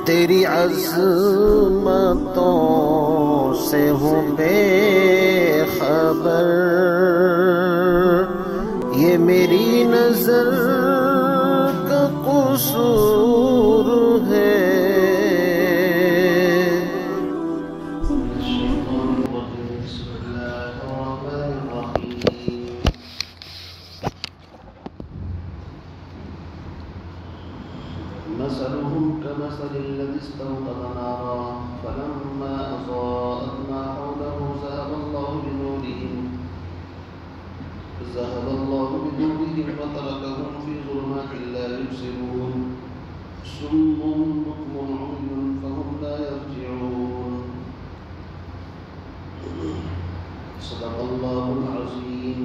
تیری عظمتوں سے ہوں بے خبر، یہ میری نظر کا قصور ہے۔ مثلهم كمثل الذي استوقد نارا فلما أضاءت ما حوله ذهب الله بنورهم وتركهم في ظلمات لا يبصرون صم بكم عمي فهم لا يرجعون صدق الله العظيم۔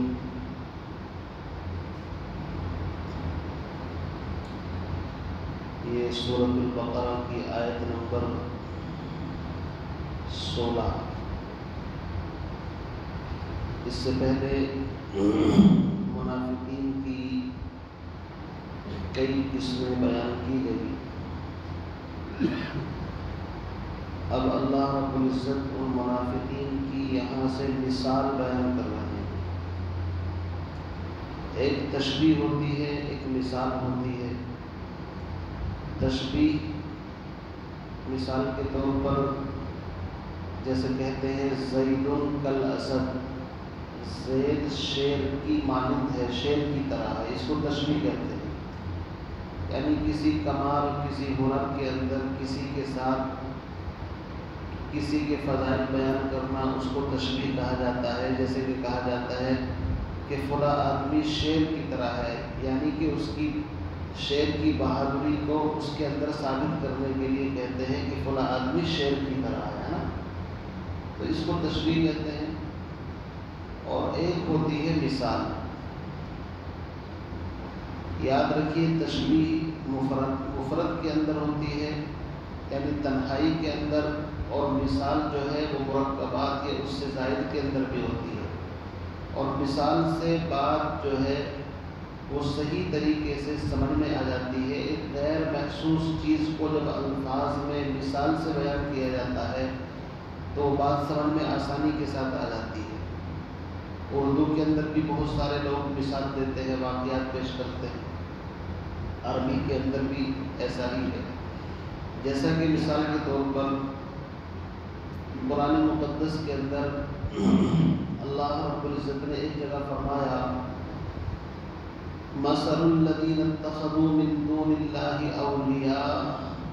یہ سورۃ البقرہ کی آیت نمبر 16۔ اس سے پہلے منافقین کی کئی قسمیں بیان کی گئی۔ اب اللہ رب العزت ان منافقین کی یہاں سے مثال بیان کر رہے ہیں۔ ایک تشبیہ ہوتی ہے، ایک مثال ہوتی ہے۔ تشبیہ مثال کے طور پر جیسے کہتے ہیں زید کل اسد، زید شیر کی مانند ہے، شیر کی طرح ہے، اس کو تشبیہ کہتے ہیں۔ یعنی کسی کمال، کسی ہنر کے اندر کسی کے ساتھ کسی کے فضائل بیان کرنا، اس کو تشبیہ کہا جاتا ہے۔ جیسے کہ کہا جاتا ہے کہ فلاں آدمی شیر کی طرح ہے، یعنی کہ اس کی شیر کی بہادری کو اس کے اندر ثابت کرنے کے لیے کہتے ہیں کہ فلاں آدمی شیر کی طرح ہے نا، تو اس کو تشبیہ کہتے ہیں۔ اور ایک ہوتی ہے مثال۔ یاد رکھیے تشبیہ مفرد کے اندر ہوتی ہے، یعنی تنہائی کے اندر، اور مثال جو ہے وہ مرکبات یا اس سے زائد کے اندر بھی ہوتی ہے۔ اور مثال سے بات جو ہے وہ صحیح طریقے سے سمجھ میں آ جاتی ہے۔ ایک غیر محسوس چیز کو جب الفاظ میں مثال سے بیان کیا جاتا ہے تو بات سمجھ میں آسانی کے ساتھ آ جاتی ہے۔ اردو کے اندر بھی بہت سارے لوگ مثال دیتے ہیں، واقعات پیش کرتے ہیں، عربی کے اندر بھی ایسا ہی ہے۔ جیسا کہ مثال کے طور پر قرآن مقدس کے اندر اللہ رب العزت نے ایک جگہ فرمایا مثل الذین اتخذوا من دون اللہ اولیاء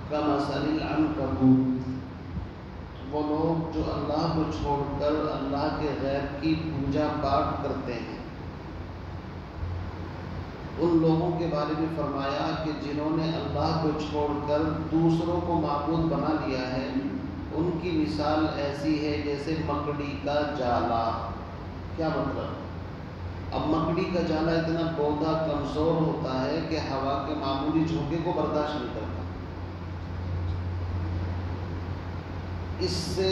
کمثل العنکبوت، وہ لوگ جو اللہ کو چھوڑ کر اللہ کے غیر کی پوجا پاٹ کرتے ہیں، ان لوگوں کے بارے میں فرمایا کہ جنہوں نے اللہ کو چھوڑ کر دوسروں کو معبود بنا لیا ہے، ان کی مثال ایسی ہے جیسے مکڑی کا جالا۔ کیا مطلب؟ اب مکڑی کا جالا اتنا پودا کمزور ہوتا ہے کہ ہوا کے معمولی جھونکے کو برداشت نہیں کرتا۔ اس سے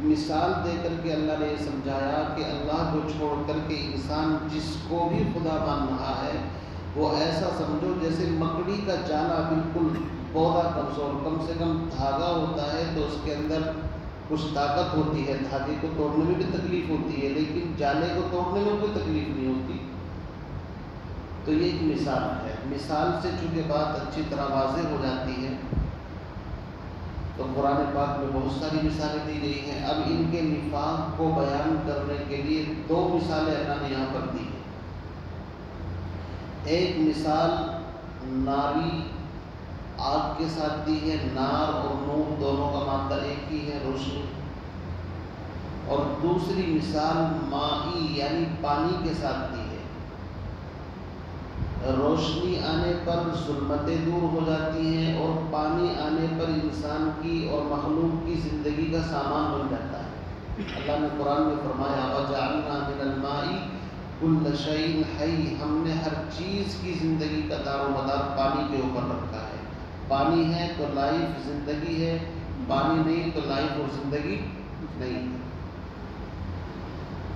مثال دے کر کے اللہ نے یہ سمجھایا کہ اللہ کو چھوڑ کر کے انسان جس کو بھی خدا مان رہا ہے وہ ایسا سمجھو جیسے مکڑی کا جالا، بالکل پودا کمزور، کم سے کم دھاگا ہوتا ہے تو اس کے اندر کچھ طاقت ہوتی ہے، دھاگے کو توڑنے میں بھی تکلیف ہوتی ہے، لیکن جالے کو توڑنے میں کوئی تکلیف نہیں ہوتی۔ تو یہ ایک مثال ہے۔ مثال سے چونکہ بات اچھی طرح واضح ہو جاتی ہے تو قرآن پاک میں بہت ساری مثالیں دی گئی ہیں۔ اب ان کے نفاق کو بیان کرنے کے لیے دو مثالیں اللہ نے یہاں پر دی ہیں۔ ایک مثال ناری آگ کے ساتھ دی ہے، نار اور نور دونوں کا مادہ ایک ہی ہے، روشنی۔ اور دوسری مثال مائی یعنی پانی کے ساتھ دی ہے۔ روشنی آنے پر ظلمتیں دور ہو جاتی ہیں، اور پانی آنے پر انسان کی اور مخلوق کی زندگی کا سامان بن جاتا ہے۔ اللہ نے قرآن میں فرمایا وَجَعَلْنَا مِنَ الْمَاءِ كُلَّ شَيْءٍ حَيٍّ، ہم نے ہر چیز کی زندگی کا دار و مدار پانی کے اوپر رکھا ہے۔ پانی ہے تو لائف زندگی ہے، پانی نہیں تو لائف اور زندگی نہیں ہے۔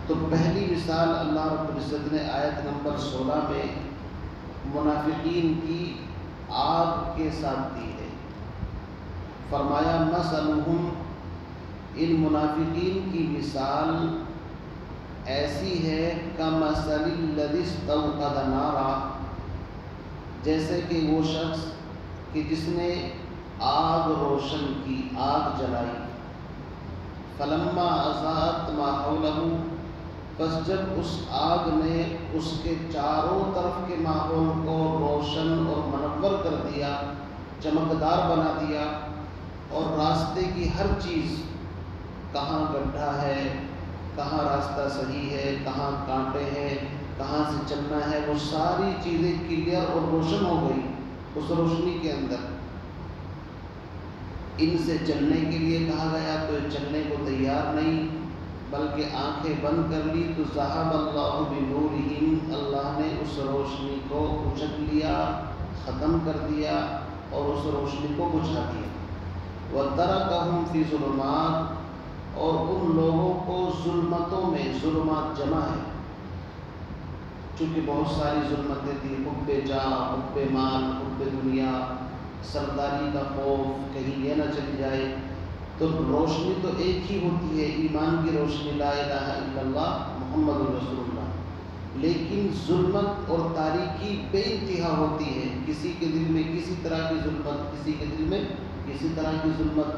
تو پہلی مثال اللہ رب العزت نے آیت نمبر 16 میں منافقین کی آگ کے ساتھ دی ہے۔ فرمایا مثلہم، ان منافقین کی مثال ایسی ہے کمثل الذی استوقد نارا، جیسے کہ وہ شخص کہ جس نے آگ روشن کی، آگ جلائی، فلما اضاءت ما حولہ، بس جب اس آگ نے اس کے چاروں طرف کے ماحول کو روشن اور منور کر دیا، چمکدار بنا دیا، اور راستے کی ہر چیز، کہاں گڈھا ہے، کہاں راستہ صحیح ہے، کہاں کانٹے ہیں، کہاں سے چلنا ہے، وہ ساری چیزیں کلیئر اور روشن ہو گئی اس روشنی کے اندر۔ ان سے چلنے کے لیے کہا گیا تو چلنے کو تیار نہیں، بلکہ آنکھیں بند کر لی تو ذہب اللہ بنورہم، اللہ نے اس روشنی کو اچک لیا، ختم کر دیا اور اس روشنی کو بجھا دیا۔ وَتَرَكَهُمْ فِي ظُلُمَاتٍ، اور ان لوگوں کو ظلمتوں میں، ظلمات جمع ہے چونکہ بہت ساری ظلمتیں تھیں، حب جاہ، حب مال، حب دنیا، سرداری کا خوف کہیں یہ نہ چلی جائے، تو روشنی تو ایک ہی ہوتی ہے، ایمان کی روشنی، لا الہ الا اللہ محمد رسول اللہ، لیکن ظلمت اور تاریکی بے انتہا ہوتی ہے، کسی کے دل میں کسی طرح کی ظلمت، کسی کے دل میں کسی طرح کی ظلمت۔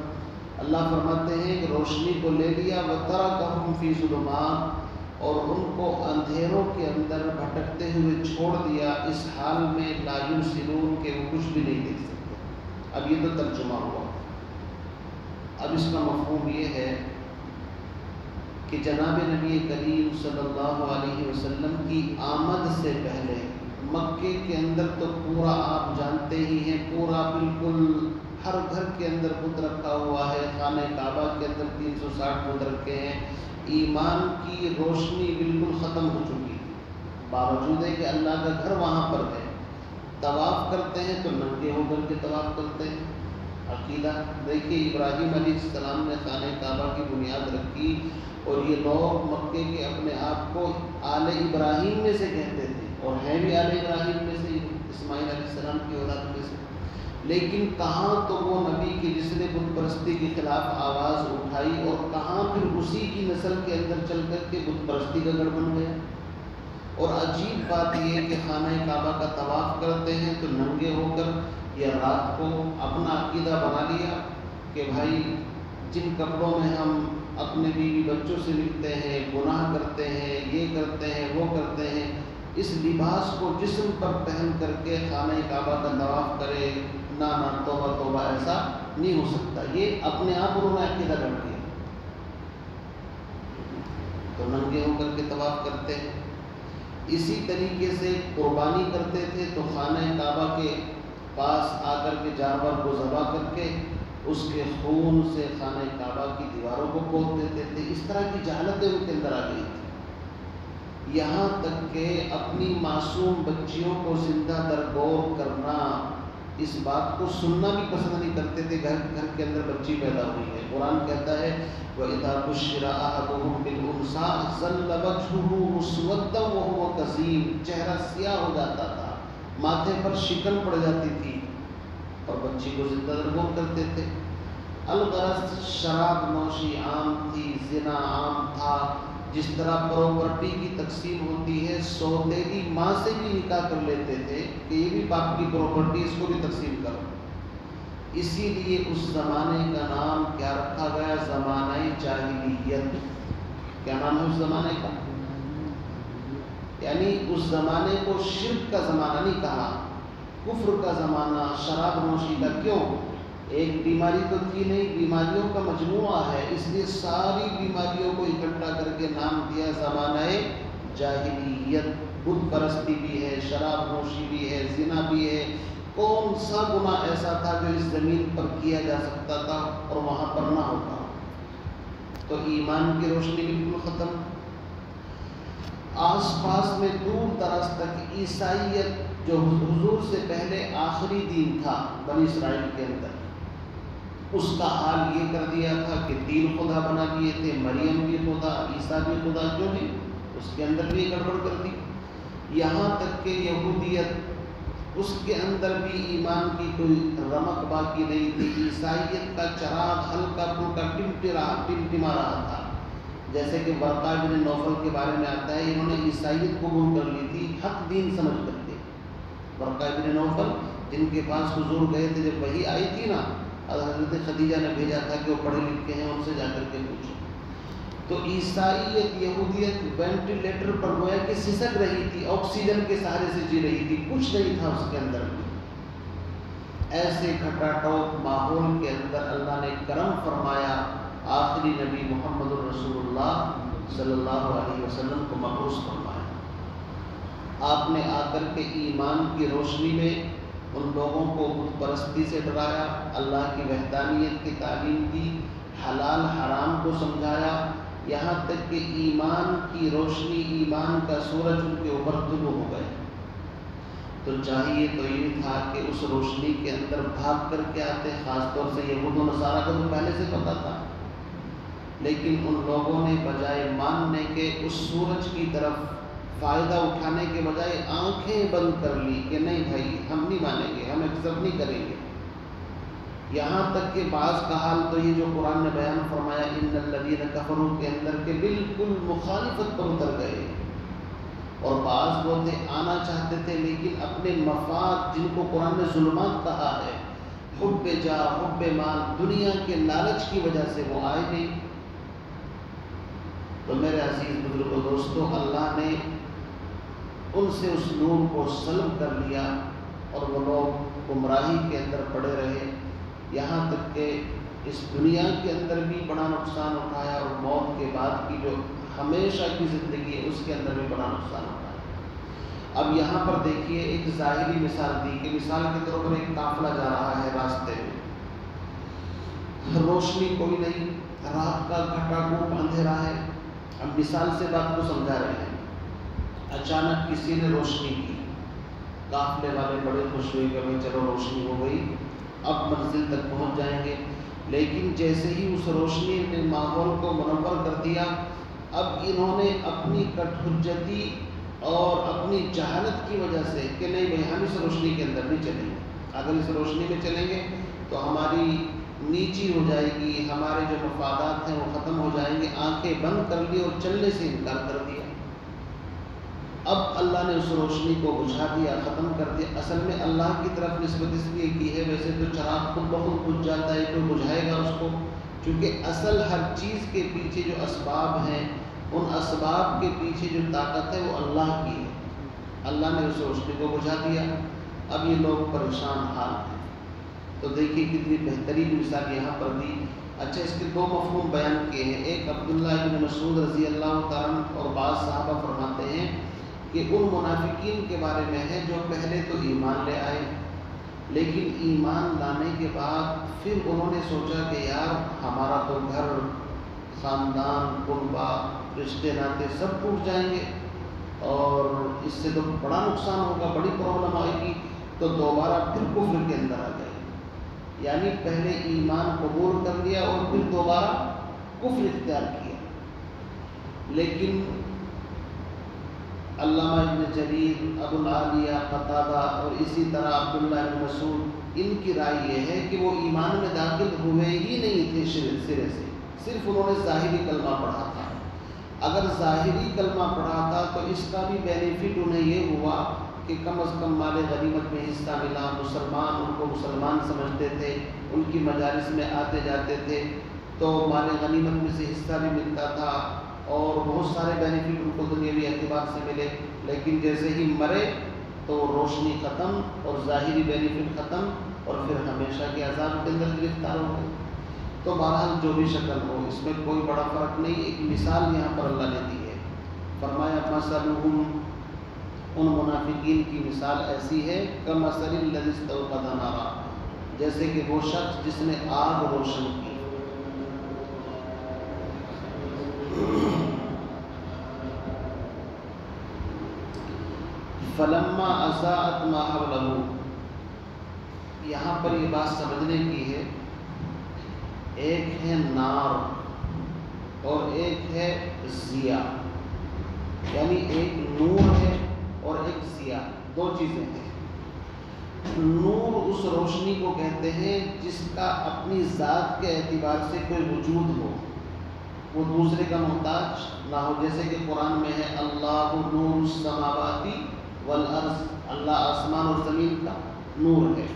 اللہ فرماتے ہیں کہ روشنی کو لے لیا، وَتَرَكَهُمْ فِي ظُلُمَاتٍ، اور ان کو اندھیروں کے اندر بھٹکتے ہوئے چھوڑ دیا، اس حال میں لا یبصرون، کہ وہ کچھ بھی نہیں دیکھ سکتے۔ اب یہ تو ترجمہ ہوا، اب اس کا مفہوم یہ ہے کہ جناب نبی کریم صلی اللہ علیہ وسلم کی آمد سے پہلے مکے کے اندر تو پورا آپ جانتے ہی ہیں، پورا بالکل ہر گھر کے اندر بت رکھا ہوا ہے، خانہ کعبہ کے اندر 360 بت رکھے ہیں، ایمان کی روشنی بالکل ختم ہو چکی، باوجود ہے کہ اللہ کا گھر وہاں پر ہے۔ طواف کرتے ہیں تو ننگے ہو کر کے طواف کرتے ہیں، عقیدہ دیکھیے ابراہیم علیہ السلام نے خانہ کعبہ کی بنیاد رکھی، اور یہ لوگ مکے کے اپنے آپ کو آل ابراہیم میں سے کہتے تھے، اور ہیں بھی آل ابراہیم میں سے، اسماعیل علیہ السلام کی اولاد میں سے، لیکن کہاں تو وہ نبی کہ جس نے بت پرستی کے خلاف آواز اٹھائی، اور کہاں پھر اسی کی نسل کے اندر چل کر کے بت پرستی کا گڑھ بن گیا۔ اور عجیب بات یہ کہ خانہ کعبہ کا طواف کرتے ہیں تو ننگے ہو کر، یا رات کو اپنا عقیدہ بنا لیا کہ بھائی جن کپڑوں میں ہم اپنے بیوی بچوں سے ملتے ہیں، گناہ کرتے ہیں، یہ کرتے ہیں، وہ کرتے ہیں، اس لباس کو جسم پر پہن کر کے خانہ کعبہ کا طواف کرے، نہ توبہ توبہ، ایسا نہیں ہو سکتا، یہ اپنے آپ انہوں نے عقیدہ کر دیا، تو ننگے ہو کر کے طواف کرتے ہیں۔ اسی طریقے سے قربانی کرتے تھے تو خانہ کعبہ کے پاس آ کر کے جانور کو ذبح کر کے اس کے خون سے خانہ کعبہ کی دیواروں کو پوت دیتے تھے۔ اس طرح کی جہالتیں ان کے اندر آ گئی تھی، یہاں تک کہ اپنی معصوم بچیوں کو زندہ درگور کرنا، اس بات کو سننا بھی پسند نہیں کرتے تھے۔ گھر کے اندر بچی پیدا ہوئی ہے، قرآن کہتا ہے وَإِذَا بُشِّرَ أَحَدُهُم بِالْأُنثىٰ ظَلَّ وَجْهُهُ مُسْوَدًّا وَهُوَ كَظِيمٌ، چہرہ سیاہ ہو جاتا تھا، ماتھے پر شکن پڑ جاتی تھی، اور بچی کو زندہ درگور کرتے تھے۔ الغرض شراب نوشی عام تھی، زنا عام تھا، جس طرح پراپرٹی کی تقسیم ہوتی ہے، سوتیلی ماں سے بھی نکاح کر لیتے تھے کہ یہ بھی باپ کی پراپرٹی، اس کو بھی تقسیم کرو۔ اسی لیے اس زمانے کا نام کیا رکھا گیا؟ زمانہ جاہلیت۔ کیا نام ہے اس زمانے کا؟ یعنی اس زمانے کو شرک کا زمانہ نہیں کہا، کفر کا زمانہ، شراب نوشی کا۔ کیوں؟ ایک بیماری تو تھی نہیں، بیماریوں کا مجموعہ ہے، اس لیے ساری بیماریوں کو اکٹھا کر کے نام دیا زمانہ جاہلیت۔ بت پرستی بھی ہے، شراب نوشی بھی ہے، زنا بھی ہے۔ کون سا گناہ ایسا تھا جو اس زمین پر کیا جا سکتا تھا اور وہاں پر نہ ہوتا؟ تو ایمان کی روشنی بالکل ختم۔ آس پاس میں دور دراز تک عیسائیت جو حضور سے پہلے آخری دین تھا بنی اسرائیل کے اندر، اس کا حال یہ کر دیا تھا کہ تین خدا بنا دیے تھے، مریم بھی خدا، عیسیٰ بھی خدا، جو بھی اس کے اندر بھی گڑبڑ کر دی۔ یہاں تک کہ یہودیت اس کے اندر بھی ایمان کی کوئی رمق باقی نہیں تھی. عیسائیت کا چراغ ہلکا پھلکا ٹمٹما رہا تھا. جیسے کہ ورقہ بن نوفل کے بارے میں آتا ہے، انہوں نے عیسائیت قبول کر لی تھی حق دین سمجھ کر کے. ورقہ بن نوفل جن کے پاس حضور گئے تھے جب وحی آئی تھی نا، حضرت خدیجہ نے بھیجا تھا کہ وہ پڑھے لکھے ہیں، ان سے جا کر کے پوچھو. تو عیسائیت یہودیت وینٹیلیٹر پر گویا کہ سسک رہی تھی، آکسیجن کے سہارے سے جی رہی تھی، کچھ نہیں تھا اس کے اندر. ایسے کھٹاٹوپ ماحول کے اندر اللہ نے کرم فرمایا، آخری نبی محمد الرسول اللہ صلی اللہ علیہ وسلم کو مبعوث فرمایا. آپ نے آ کر کے ایمان کی روشنی میں ان لوگوں کو بت پرستی سے ڈرایا، اللہ کی وحدانیت کی تعلیم دی، حلال حرام کو سمجھایا، یہاں تک کہ ایمان کی روشنی، ایمان کا سورج ان کے اوپر طلوع ہو گئے. تو چاہیے تو یہ تھا کہ اس روشنی کے اندر بھاگ کر کے آتے. خاص طور سے یہود و نصارہ کو تو پہلے سے پتہ تھا، لیکن ان لوگوں نے بجائے ماننے کے اس سورج کی طرف فائدہ اٹھانے کے بجائے آنکھیں بند کر لی کہ نہیں بھائی ہم نہیں مانیں گے، ہم ایکسپٹ نہیں کریں گے. یہاں تک کہ بعض کا حال تو یہ جو قرآن نے بیان فرمایا ان الذین کفروا کے اندر کے بالکل مخالفت پر اتر گئے. اور بعض وہ تھے آنا چاہتے تھے لیکن اپنے مفاد، جن کو قرآن نے ظلمات کہا ہے، حب جاہ، حب مال، دنیا کے لالچ کی وجہ سے وہ آئے نہیں. تو میرے عزیز بزرگوں دوستوں، اللہ نے ان سے اس نور کو سلب کر لیا اور وہ لوگ گمراہی کے اندر پڑے رہے، یہاں تک کہ اس دنیا کے اندر بھی بڑا نقصان اٹھایا اور موت کے بعد کی جو ہمیشہ کی زندگی ہے اس کے اندر بھی بڑا نقصان اٹھایا. اب یہاں پر دیکھیے ایک ظاہری مثال دی کہ مثال کے طور پر ایک قافلہ جا رہا ہے راستے میں، روشنی کوئی نہیں، رات کا گھٹا گھوٹ اندھیرا ہے. اب مثال سے بات کو سمجھا رہے ہیں. اچانک کسی نے روشنی کی، قافلے والے بڑے خوش ہوئے کہ بھائی چلو روشنی ہو گئی، اب منزل تک پہنچ جائیں گے. لیکن جیسے ہی اس روشنی نے ماحول کو منور کر دیا، اب انہوں نے اپنی کٹ حجتی اور اپنی جہالت کی وجہ سے کہ نہیں بھائی ہم اس روشنی کے اندر نہیں چلیں گے، اگر اس روشنی میں چلیں گے تو ہماری نیچی ہو جائے گی، ہمارے جو مفادات ہیں وہ ختم ہو جائیں گے. آنکھیں بند کر لی اور چلنے سے انکار کر دیا. اب اللہ نے اس روشنی کو بجھا دیا، ختم کر دیا. اصل میں اللہ کی طرف نسبت اس لیے کی ہے، ویسے تو چراغ خود بخود بجھ جاتا ہے، کوئی بجھائے گا اس کو، کیونکہ اصل ہر چیز کے پیچھے جو اسباب ہیں، ان اسباب کے پیچھے جو طاقت ہے وہ اللہ کی ہے. اللہ نے اس روشنی کو بجھا دیا. اب یہ لوگ پریشان حال ہیں. تو دیکھیے کتنی بہترین مثال یہاں پر دی. اچھا، اس کے دو مفہوم بیان کیے ہیں. ایک عبداللہ ابن مسعود رضی اللہ تعالیٰ اور بعض صحابہ فرماتے ہیں کہ ان منافقین کے بارے میں ہے جو پہلے تو ایمان لے آئے، لیکن ایمان لانے کے بعد پھر انہوں نے سوچا کہ یار ہمارا تو گھر، خاندان، کنبہ، رشتے ناطے سب ٹوٹ جائیں گے اور اس سے تو بڑا نقصان ہوگا، بڑی پرابلم آئے گی. تو دوبارہ پھر کفر کے اندر آ گئے. یعنی پہلے ایمان قبول کر لیا اور پھر دوبارہ کفر اختیار کیا. لیکن علامہ ابن جریر، ابو العالیہ، قتادہ اور اسی طرح عبداللہ ابن مسعود، ان کی رائے یہ ہے کہ وہ ایمان میں داخل ہوئے ہی نہیں تھے سرے سے، صرف انہوں نے ظاہری کلمہ پڑھا تھا. اگر ظاہری کلمہ پڑھا تھا تو اس کا بھی بینیفٹ انہیں یہ ہوا کہ کم از کم مال غنیمت میں حصہ ملا. مسلمان ان کو مسلمان سمجھتے تھے، ان کی مجالس میں آتے جاتے تھے تو مال غنیمت میں سے حصہ بھی ملتا تھا اور بہت سارے بینیفٹ ان کو دنیاوی اعتبار سے ملے. لیکن جیسے ہی مرے تو روشنی ختم اور ظاہری بینیفٹ ختم اور پھر ہمیشہ کے عذاب کے اندر گرفتار ہو گئے. تو بہرحال جو بھی شکل ہو اس میں کوئی بڑا فرق نہیں. ایک مثال یہاں پر اللہ نے دی ہے. فرمایا مثلہم، ان منافقین کی مثال ایسی ہے کمثل الذی استوقد نارا، جیسے کہ وہ شخص جس نے آگ روشن کی. فلما اضاءت ما حولہ، یہاں پر یہ بات سمجھنے کی ہے، ایک ہے نار اور ایک ہے ضیاء، یعنی ایک نور ہے اور ایک ضیاء، دو چیزیں ہیں. نور اس روشنی کو کہتے ہیں جس کا اپنی ذات کے اعتبار سے کوئی وجود ہو، وہ دوسرے کا محتاج نہ ہو، جیسے کہ قرآن میں ہے اللہ نور السماوات والارض، اللہ آسمان اور زمین کا نور ہے۔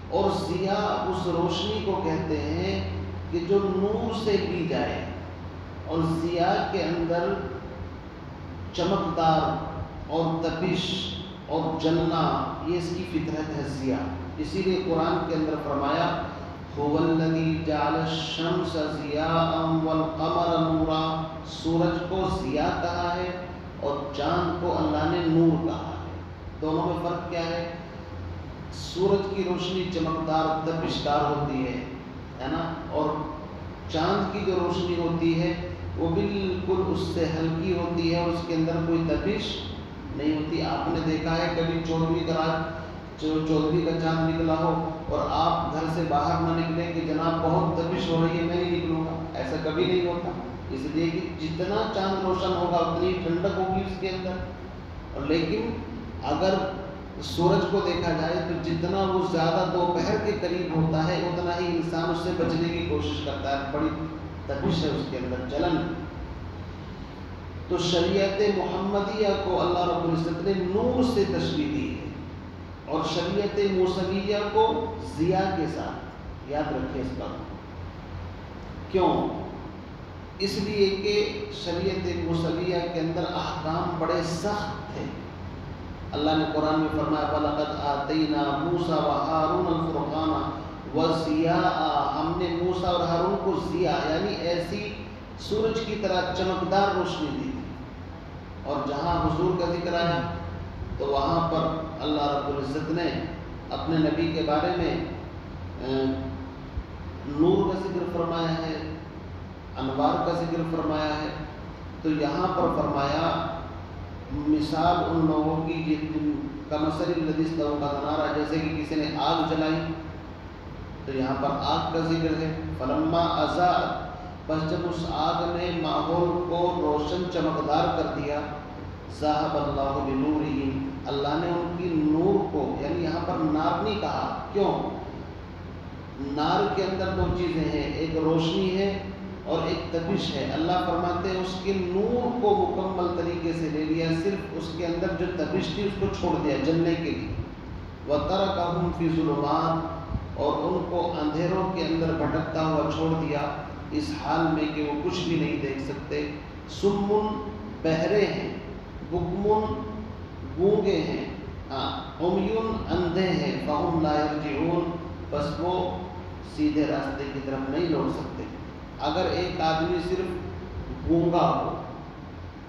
اور ضیاء اس روشنی کو کہتے ہیں کہ جو نور سے لی جائے، اور ضیاء کے اندر چمکدار اور تپش اور جلنا، یہ اس کی فطرت ہے ضیاء۔ اسی لیے قرآن کے اندر فرمایا هو الذی جعل الشمس ضیاء والقمر نورا، سورج کو ضیاء کہا ہے اور چاند کو اللہ نے نور کہا ہے۔ دونوں میں فرق کیا ہے؟ سورج کی روشنی چمکدار تپشدار ہوتی ہے نا، اور چاند کی جو روشنی ہوتی ہے وہ بالکل اس سے ہلکی ہوتی ہے اور اس کے اندر کوئی تپش نہیں ہوتی۔ آپ نے دیکھا ہے کبھی 14ویں کا چاند نکلا ہو اور آپ گھر سے باہر نہ نکلیں کہ جناب بہت تپش ہو رہی ہے میں نہیں نکلوں گا، ایسا کبھی نہیں ہوتا، اس لیے کہ جتنا چاند روشن ہوگا اتنی ٹھنڈک ہوگی اس کے اندر۔ اور لیکن اگر سورج کو دیکھا جائے تو جتنا وہ زیادہ دوپہر کے قریب ہوتا ہے اتنا ہی انسان اس سے بچنے کی کوشش کرتا ہے، بڑی تپش ہے اس کے اندر، جلن۔ تو شریعت محمدیہ کو اللہ رب العزت نے نور سے تشبیہ دی ہے، اور شریعت موسویہ کو ضیاء کے ساتھ، یاد رکھیں اس بات کو۔ کیوں؟ اس لیے کہ شریعت موسویہ کے اندر احکام بڑے سخت تھے۔ اللہ نے قرآن میں فرمایا وَلَقَدْ آتَيْنَا مُوسَىٰ وَهَارُونَ الْفُرْقَانَ وَضِيَاءً، ہم نے موسیٰ اور ہارون کو ضیاء یعنی ایسی سورج کی طرح چمکدار روشنی دی تھی۔ اور جہاں حضور کا ذکر آیا تو وہاں پر اللہ رب العزت نے اپنے نبی کے بارے میں نور کا ذکر فرمایا ہے، انوار کا ذکر فرمایا ہے۔ تو یہاں پر فرمایا مثال ان لوگوں کی کمثل الذی استوقد نارا، جیسے کہ کسی نے آگ جلائی، تو یہاں پر آگ کا ذکر ہے۔ فلما اضاءت، بس جب اس آگ نے ماحول کو روشن چمکدار کر دیا، ذهب اللہ بنورہم، اللہ نے ان کی نور کو، یعنی یہاں پر نار نہیں کہا، کیوں؟ نار کے اندر دو چیزیں ہیں، ایک روشنی ہے اور ایک تپش ہے۔ اللہ فرماتے ہیں اس کے نور کو مکمل طریقے سے لے لیا، صرف اس کے اندر جو تپش تھی اس کو چھوڑ دیا جلنے کے لیے۔ وَتَرَكَهُمْ فِي ظُلُمَاتٍ، اور ان کو اندھیروں کے اندر بھٹکتا ہوا چھوڑ دیا، اس حال میں کہ وہ کچھ بھی نہیں دیکھ سکتے۔ سُمٌّ، بہرے ہیں، بُکْمٌ، گونگے ہیں، عُمْیٌ، اندھے ہیں، فَهُمْ لَا يَرْجِعُونَ، بس وہ سیدھے راستے کی طرف نہیں لوٹ سکتے۔ اگر ایک آدمی صرف گونگا ہو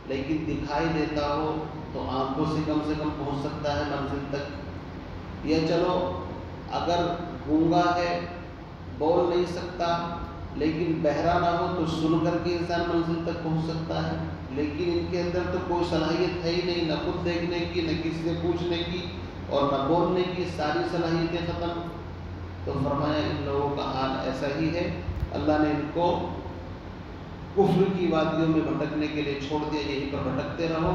لیکن دکھائی دیتا ہو تو آنکھوں سے کم پہنچ سکتا ہے منزل تک، یا چلو اگر گونگا ہے بول نہیں سکتا لیکن بہرا نہ ہو تو سن کر کے انسان منزل تک پہنچ سکتا ہے، لیکن ان کے اندر تو کوئی صلاحیت ہے ہی نہیں، نہ خود دیکھنے کی، نہ کسی سے پوچھنے کی، اور نہ بولنے کی، ساری صلاحیتیں ختم۔ تو فرمایا ان لوگوں کا حال ایسا ہی ہے، اللہ نے ان کو کفر کی وادیوں میں بھٹکنے کے لیے چھوڑ دیا، یہیں پر بھٹکتے رہو،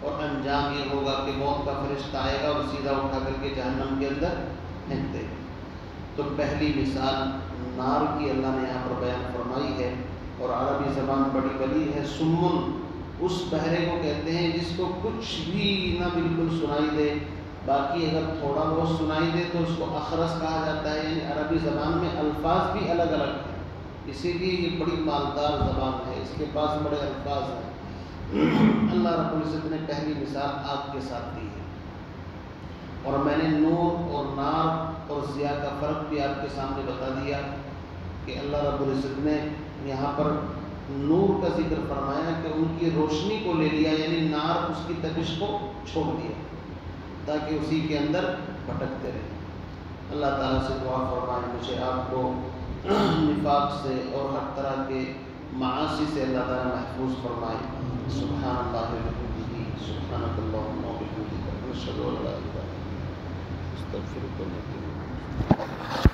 اور انجام یہ ہوگا کہ موت کا فرشتہ آئے گا اور سیدھا اٹھا کر کے جہنم کے اندر پھینک دے گا۔ تو پہلی مثال نار کی اللہ نے یہاں پر بیان فرمائی ہے، اور عربی زبان بڑی بلی ہے۔ سمن اس بہرے کو کہتے ہیں جس کو کچھ بھی نہ بالکل سنائی دے، باقی اگر تھوڑا بہت سنائی دے تو اس کو اخرس کہا جاتا ہے، یعنی عربی زبان میں الفاظ بھی الگ الگ ہیں، اسی لیے یہ بڑی مالدار زبان ہے، اس کے پاس بڑے الفاظ ہیں۔ اللہ رب العزت نے پہلی مثال آگ کے ساتھ دی ہے، اور میں نے نور اور نار اور ضیاء کا فرق بھی آپ کے سامنے بتا دیا کہ اللہ رب العزت نے یہاں پر نور کا ذکر فرمایا کہ ان کی روشنی کو لے لیا، یعنی نار اس کی تپش کو چھوڑ دیا تاکہ اسی کے اندر بھٹکتے رہیں۔ اللہ تعالیٰ سے دعا فرمائے مجھے آپ کو نفاق سے اور ہر طرح کے معاصی سے اللہ تعالیٰ محفوظ فرمائے۔ سبحان اللہ وبحمدہ، سبحانک اللہم وبحمدک، نشہد ان لا الہ الا انت، نستغفرک ونتوب الیک۔